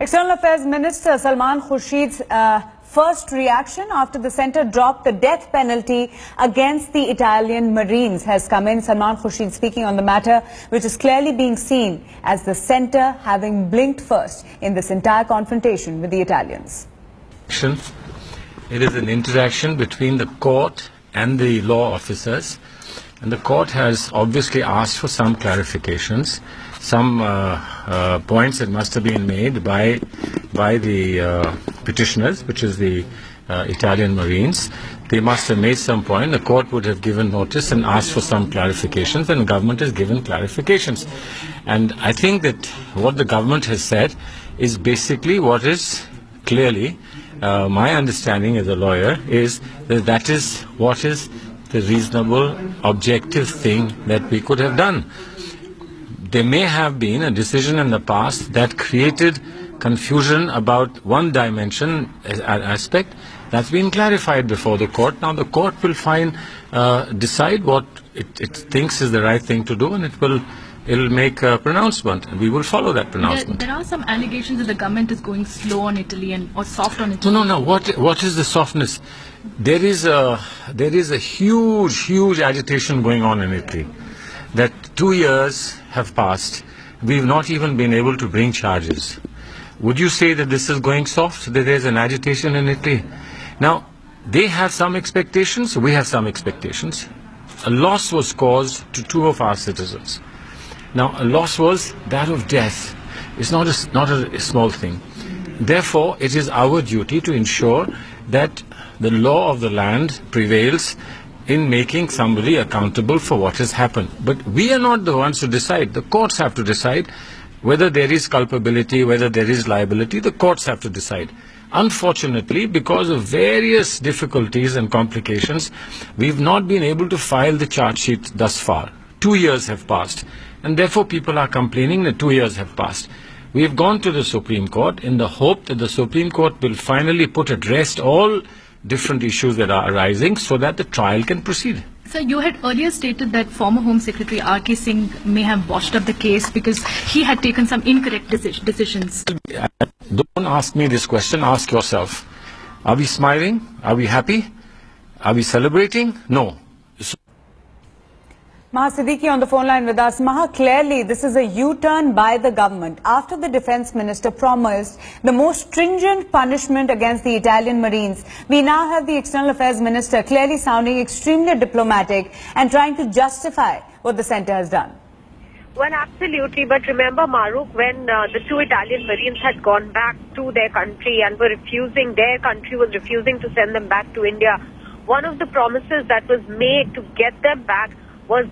External Affairs Minister Salman Kurshid's first reaction after the centre dropped the death penalty against the Italian Marines has come in. Salman Kurshid speaking on the matter, which is clearly being seen as the centre having blinked first in this entire confrontation with the Italians. It is an interaction between the court and the law officers, and the court has obviously asked for some clarifications, some points that must have been made by the petitioners, which is the Italian Marines. They must have made some point. The court would have given notice and asked for some clarifications, and the government has given clarifications. And I think that what the government has said is basically what is clearly my understanding as a lawyer is that that is what is the reasonable, objective thing that we could have done. There may have been a decision in the past that created confusion about one dimension aspect that's been clarified before the court. Now the court will decide what it thinks is the right thing to do, and it will make a pronouncement, and we will follow that pronouncement. There are some allegations that the government is going slow on Italy or soft on Italy. No. What is the softness? There is a huge agitation going on in Italy. That 2 years have passed. We've not even been able to bring charges. Would you say that this is going soft? That there's an agitation in Italy? Now, they have some expectations. We have some expectations. A loss was caused to 2 of our citizens. Now, a loss was that of death. It's not a small thing. Therefore, it is our duty to ensure that the law of the land prevails in making somebody accountable for what has happened. But we are not the ones to decide. The courts have to decide whether there is culpability, whether there is liability. The courts have to decide. Unfortunately, because of various difficulties and complications, we've not been able to file the charge sheet thus far. 2 years have passed, and therefore people are complaining that 2 years have passed. We have gone to the Supreme Court in the hope that the Supreme Court will finally put at rest all different issues that are arising so that the trial can proceed. Sir, you had earlier stated that former Home Secretary R.K. Singh may have botched up the case because he had taken some incorrect decisions. Don't ask me this question, ask yourself. Are we smiling? Are we happy? Are we celebrating? No. Maha Siddiqui on the phone line with us. Maha, clearly this is a U-turn by the government. After the Defence Minister promised the most stringent punishment against the Italian Marines, we now have the External Affairs Minister clearly sounding extremely diplomatic and trying to justify what the centre has done. Well, absolutely. But remember, Maruk, when the 2 Italian Marines had gone back to their country and their country was refusing to send them back to India, one of the promises that was made to get them back